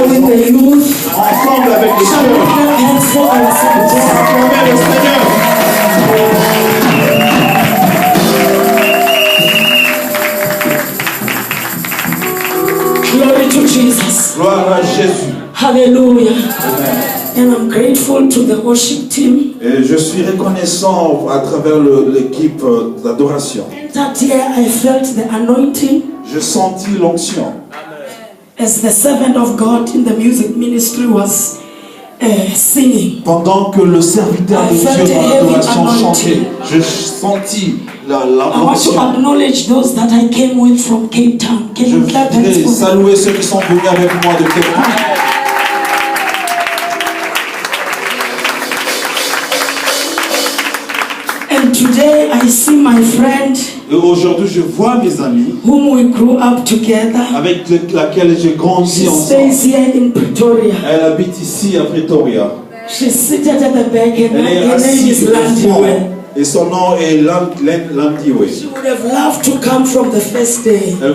together with the youth. Ensemble avec les Shall we jeunes. clap hands for our Savior? Acclamez le Seigneur. Glory to Jesus. Gloire à Jésus. Hallelujah. Amen. And I'm grateful to the worship team. Et je suis reconnaissant à travers l'équipe d'adoration. That year I felt the anointing Je sentis l'onction. as the servant of God in the music ministry was singing. Pendant que le serviteur de I felt Dieu a dans heavy l'adoration chantait, anointing. je sentis I want to l'onction. acknowledge those that I came with from Cape Town. Can Je you clap hands voudrais for them? saluer ceux qui sont venus avec moi de Cape Town. And today I see my friend Et aujourd'hui, je vois mes amis whom we grew up together. avec laquelle j'ai grandi She ensemble. stays here in Pretoria. Elle habite ici à Pretoria. She's seated at the back and Elle est her name assise is au fond. Landiwe. Et son nom est Landiwe. She would have loved to come from the first day, Elle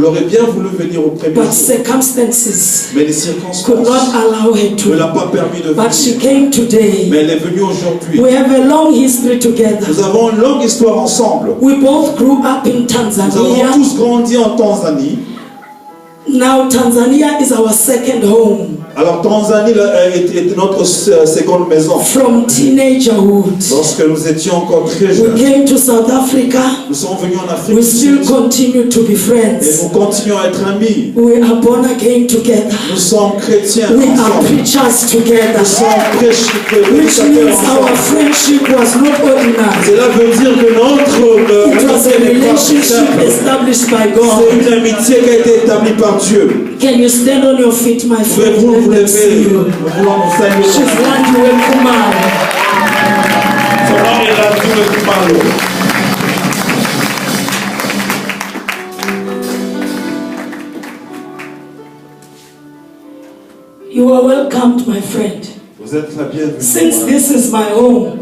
aurait bien voulu venir au premier but jour. circumstances Mais les could circonstances not allow her ne to. l'ont pas permis de But she venir. came today. Mais elle est venue aujourd'hui. We have a long history together. Nous avons une longue histoire ensemble. We both grew up in Nous avons Tanzania. tous grandi en Tanzanie. Now Tanzania is our second home. Alors Tanzanie est notre seconde maison. From teenagerhood, Lorsque nous étions encore très we jeunes, came to South Africa. nous sommes venus en Afrique We du still Sud continue to be et friends. nous continuons à être amis. We are born again together. Nous sommes chrétiens We are ensemble. preachers together. Nous sommes Which prédicateurs means our ensemble. friendship was not ordinary. Cela veut dire que notre It was a amitié n'est pas relationship simple. established by C'est God. une amitié qui a été établie par Dieu. Can you stand on your feet, my friend? Pouvez-vous vous Let them see lever? you. Nous voulons nous saluer. She's Landiwe Kumar. Son nom est Landiwe Kumalo. You are welcomed, my friend. Vous êtes la bienvenue. Since this is my home,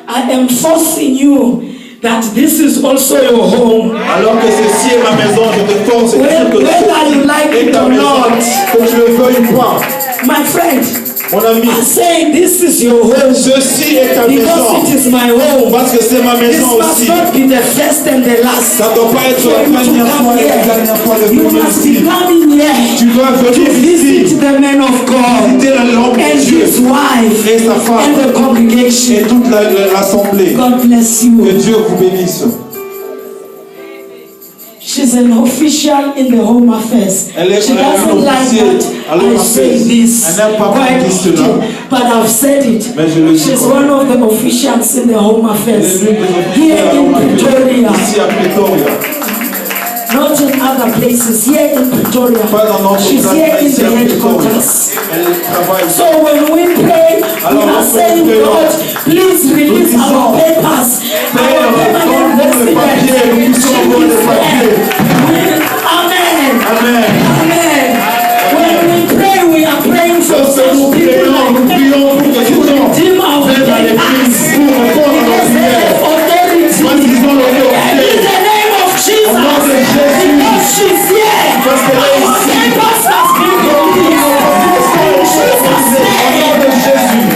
I am forcing you that this is also your home. Alors que ceci est ma maison, je te force à dire que Whether you like ceci est it ta or maison, not. que tu le veuilles ou pas. My friend, Mon ami, I say this is your home ceci est ta because maison. it is my home. Parce que c'est ma This maison must aussi. not be the first and the last. Ça ne doit pas être For la you to première fois come et la here. dernière fois de You venir must be ici. coming here Tu dois to venir visit ici, the man of God visiter l'homme de and Dieu his wife et sa and femme the et congregation. toute l'assemblée. God bless Que you. Dieu vous bénisse. She's an official in the Home Affairs. Elle est She un doesn't like officier that à l'Home I say Affairs. this. Elle n'aime pas Quite qu'on dise cela. often, but I've said it. Mais je le dis She's quand one même. of the officials in the Home Elle Affairs est l'une des here officières à in l'Home Affairs. Pretoria, Ici à Pretoria. not in other places. Here in Pretoria, Pas dans notre she's place, here mais in ici the à Pretoria. headquarters. Elle travaille. So when we pray, we Alors, are lorsque saying, nous prions, God, please release nous our disons, papers, our Père, permanent donne-nous le papier, nous residence. puissions avoir le papier. Amen. Amen. Amen. When we pray, we are praying for Lorsque such nous people prions like pour that que to ces gens redeem our viennent à l'église papers. pour répondre à nos Because they prières. have authority. Parce qu'ils ont And l'autorité. in the name of Jesus, Au nom de Jésus. because she's here, Parce qu'elle est our ici. papers have been released. In Jesus' Au nom name. de Jésus.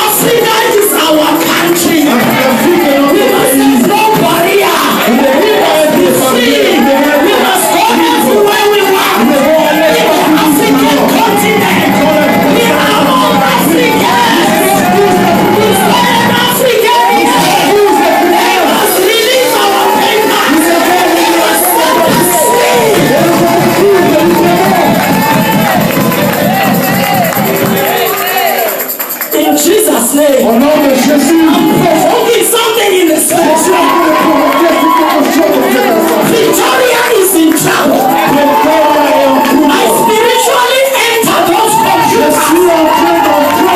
Africa is our country. L'Afrique est We notre must pays. have no barrier. We must be free. We must go everywhere we want. In the African continent, we are all Africans. We stand African here. They must release our papers. They must set us free. In Jesus' name. Au nom de Jésus. Provoking something in the spirit. Victoria is in trouble. I spiritually enter those computers.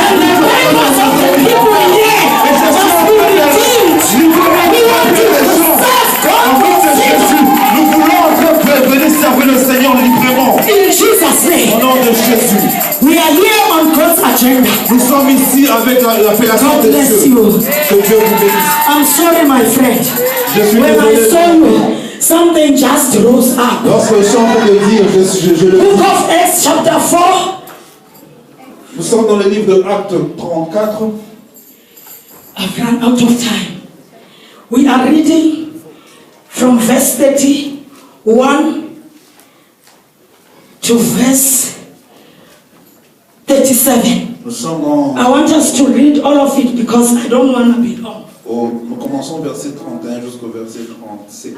And the papers of the people here must be redeemed. We want to serve God with freedom. Nous voulons venir servir le Seigneur librement. In Jesus' Au name. nom de Jésus. We are here on God's agenda. Nous sommes ici avec l'appellation God de bless Dieu. you. Que Dieu vous bénisse. I'm sorry, my friend. Je suis When I désolé. saw you, something just rose up. Lorsque je suis en train de dire, je le Book dis. of Acts chapter 4 sommes dans le livre de Actes 34. I've run out of time. We are reading from verse 31 to verse 37. Nous sommes dans... I want us to read all of it because I don't want to be long. Nous commençons au verset 31 jusqu'au verset 37.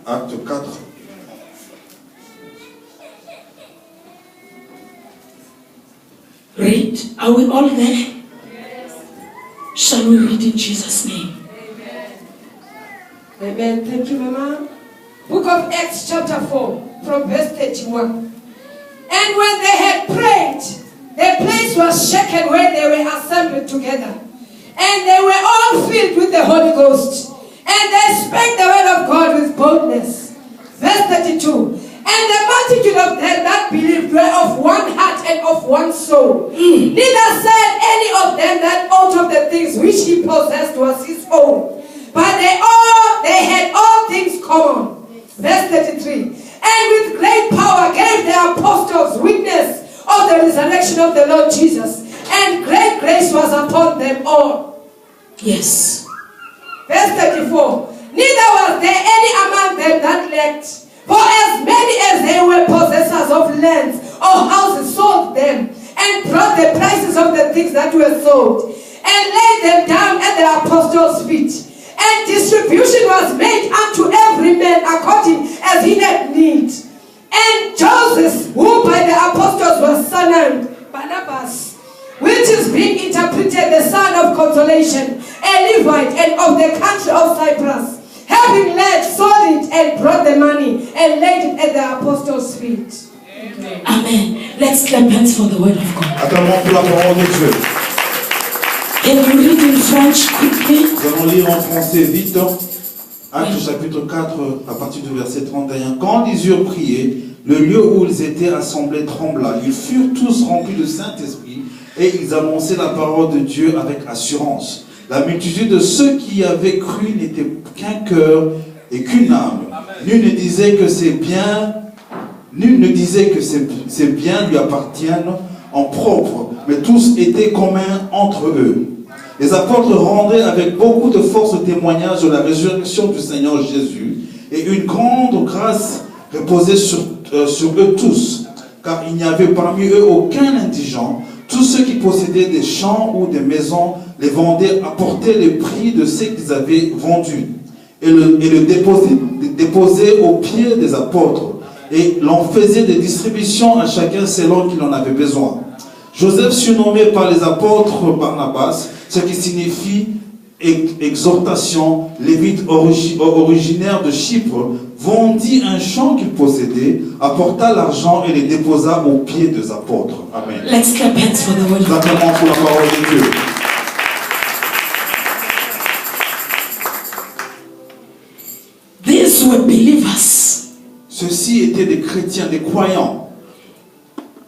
Acte 4. Read. Are we all there? Yes. Shall we read in Jesus' name? Amen. Amen. Thank you, Mama. Book of Acts chapter 4 from verse 31. And when they had prayed, the place was shaken where they were assembled together. And they were all filled with the Holy Ghost. And they spake the word of God with boldness. Verse 32. And the multitude of them that believed were of one heart and of one soul. Neither said any of them that aught of the things which he possessed was his own. But they had all things common. Verse 33. And with great power gave the apostles witness of the resurrection of the Lord Jesus. And great grace was upon them all. Yes. Verse 34. Neither was there any among them that lacked. For as many as they were possessors of lands or houses sold them, and brought the prices of the things that were sold, and laid them down at the apostles' feet. And distribution was made unto every man according as he had need. And Joseph, who by the apostles was surnamed Barnabas, which is being interpreted the son of consolation, a Levite and of the country of Cyprus, having led, sold it, and brought the money, and laid it at the apostles' feet. Amen. Amen. Let's clap hands for the word of God. Acclamons pour la parole de Dieu. Can you read in French quickly? Nous allons lire en français vite. Actes chapitre 4, à partir du verset 31. Quand ils eurent prié, le lieu où ils étaient assemblés trembla. Ils furent tous remplis du Saint-Esprit et ils annonçaient la parole de Dieu avec assurance. La multitude de ceux qui avaient cru n'était qu'un cœur et qu'une âme. Nul ne disait que ces biens lui appartiennent en propre, mais tous étaient communs entre eux. Les apôtres rendaient avec beaucoup de force le témoignage de la résurrection du Seigneur Jésus, et une grande grâce reposait sur eux tous, car il n'y avait parmi eux aucun indigent. Tous ceux qui possédaient des champs ou des maisons les vendaient, apportaient les prix de ce qu'ils avaient vendu et le déposaient aux pieds des apôtres, et l'on faisait des distributions à chacun selon qu'il en avait besoin. Joseph, surnommé par les apôtres Barnabas, ce qui signifie exhortation, lévite originaire de Chypre, vendit un champ qu'il possédait, apporta l'argent et les déposa aux pieds des apôtres. Amen. Let's clap hands for the word of God. Acclamons pour la parole de Dieu. These were believers. Ceux-ci étaient des chrétiens, des croyants.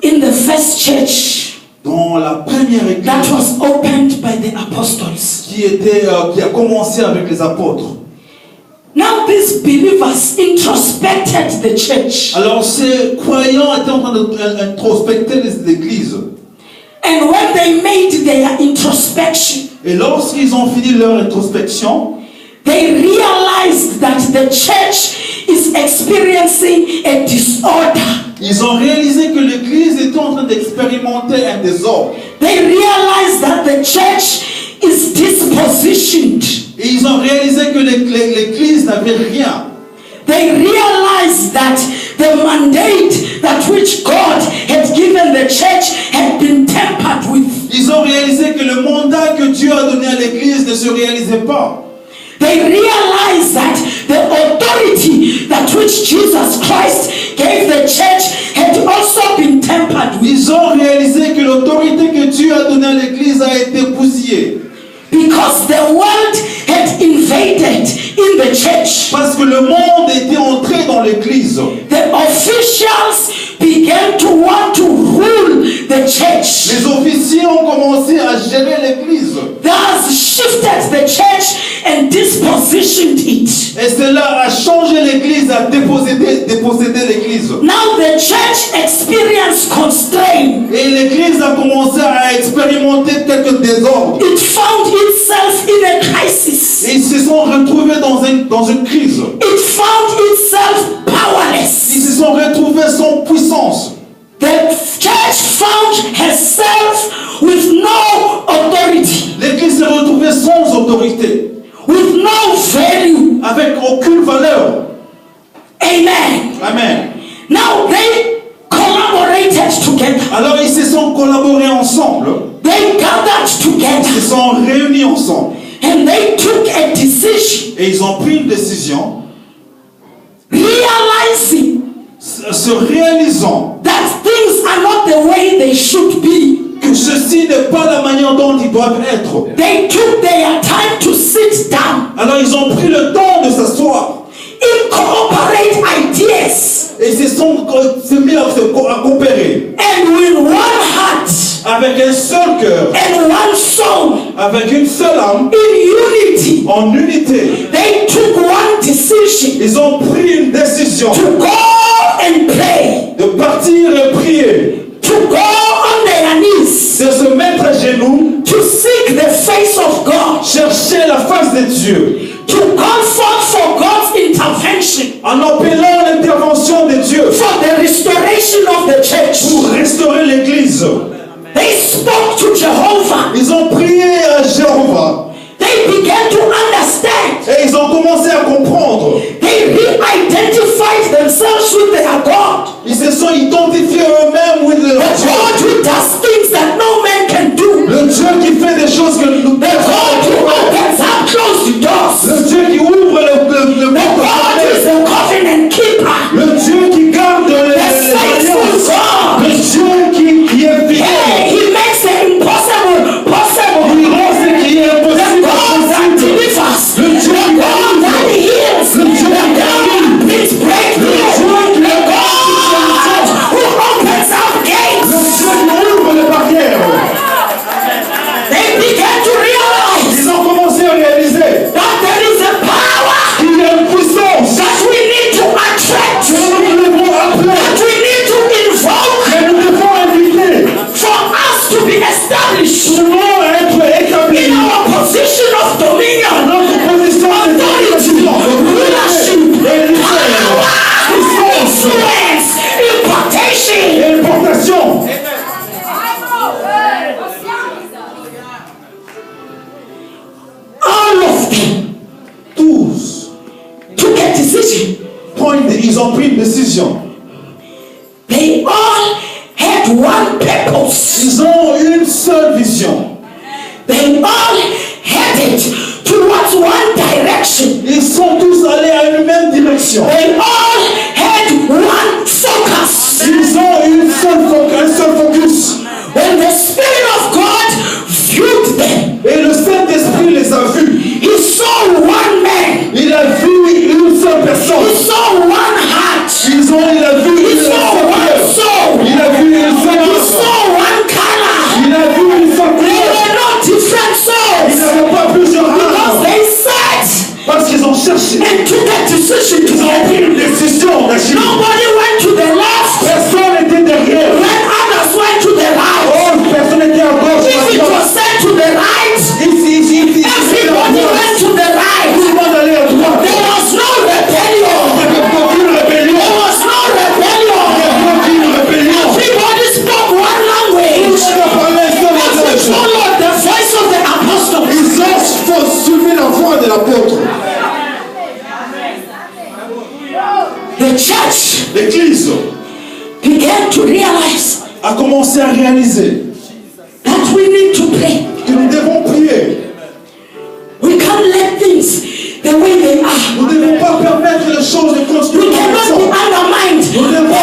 In the first church dans la première église that was opened by the apostles, qui a commencé avec les apôtres. Now these believers introspected the church. Alors ces croyants étaient en train d'introspecter l'église. And when they made their introspection, et lorsqu'ils ont fini leur introspection, they realized that the church is experiencing a disorder. Ils ont réalisé que l'église était en train d'expérimenter un désordre. They realized that the church is dispositioned. Et ils ont réalisé que l'église n'avait rien. They realized that the mandate that which God had given the church had been tempered with. Ils ont réalisé que le mandat que Dieu a donné à l'église ne se réalisait pas. They realized that the authority that which Jesus Christ gave the church had also been tempered with. Ils ont réalisé que l'autorité que Dieu a donnée à l'église a été bousillée. Because the world had invaded in the church. Parce que le monde était entré dans l'église. The officials began to want to rule the church. Les officiers ont commencé à gérer l'église. Thus shifted the church and dispositioned it. Et cela a changé l'église, a dépossédé l'église. Now the church experienced experience constraint. Et l'église a commencé à expérimenter quelques désordres. It found itself in a crisis. Et ils se sont retrouvés dans une crise. It found itself Ils powerless. se sont retrouvés sans puissance. The church found herself with no authority, L'église s'est retrouvée sans autorité, with no value. avec aucune valeur. Amen. Amen. Now they collaborated together. Alors ils se sont collaborés ensemble. They gathered Ils together se sont réunis ensemble. and they took a decision, Et ils ont pris une décision, realizing se réalisant that things are not the way they should be. que ceci n'est pas la manière dont ils doivent être. They took their time to sit down, Alors ils ont pris le temps de s'asseoir. incorporate ideas, Et ils se mis à coopérer and with one heart avec un seul cœur, and one soul, avec une seule âme, in unity. en unité. They took one decision Ils ont pris une décision to go and pray, de partir et prier, to go on their knees, de se mettre à genoux, to seek the face of God, chercher la face de Dieu, to call forth for God's intervention, en appelant l'intervention de Dieu for the restoration of the church. pour restaurer l'église. They spoke to Jehovah. Ils ont prié à Jéhovah They began to understand. et ils ont commencé à comprendre. They re-identified themselves with their God. Ils se sont identifiés eux-mêmes with The leur God Dieu. who does things that no man can do. Le Dieu qui fait des choses que nous The God who opens up closed doors. Le Dieu qui ouvre le The God is a covenant keeper. Le Dieu qui garde les The faithful alliances. God. Le Dieu qui est fidèle. Hey, he makes the impossible possible. Il rend ce qui est The impossible God that possible. delivers. Le The Dieu qui God that heals. The God that brings breakthrough. The God who opens up Le gates. Dieu qui ouvre les barrières. They began to realize Ils ont commencé à réaliser that there is a power qu'il y a une puissance that we need to attract, que nous devons appeler, that we need to invoke que nous devons inviter for us to be established pour être établis in our position of dans dominion, notre position authority, rulership, power, influence, impartation. et importation. All of them Tous took a decision. ils ont pris une décision. They all had one purpose. Ils ont une seule vision. They all headed towards one direction. Ils sont tous allés à une même direction. They all had one focus. Ils ont un seul focus. When the Spirit of God viewed them, Et le Saint-Esprit les a vus. He saw one man. Il a vu une seule personne. He saw one heart. Il a vu He une seule saw one cœur. soul. Il a vu une seule He âme. saw one color. Il a vu une seule There couleur. were no different Il souls n'avait pas plusieurs because âmes. they sat Parce qu'ils ont cherché. and took a decision Ils ont pris together. une décision d'agir. Nobody went to the left Personne n'était derrière. when others went to the right. Oh, personne n'était à gauche. If it was said to the right, everybody went to the right. Tout le monde allait à droite. There was no rebellion. Il n'y avait aucune rébellion. There was no rebellion. Aucune rébellion. Everybody spoke one language. On a parlé un seul They langage. followed the voice of the apostles. Ils ont suivi la voix de l'apôtre. The church L'église began to realize a commencé à réaliser that we need to pray. que nous devons prier. We can't let things the way they are. Nous ne devons pas permettre les choses de continuer We comme cannot ça. be undermined Nous devons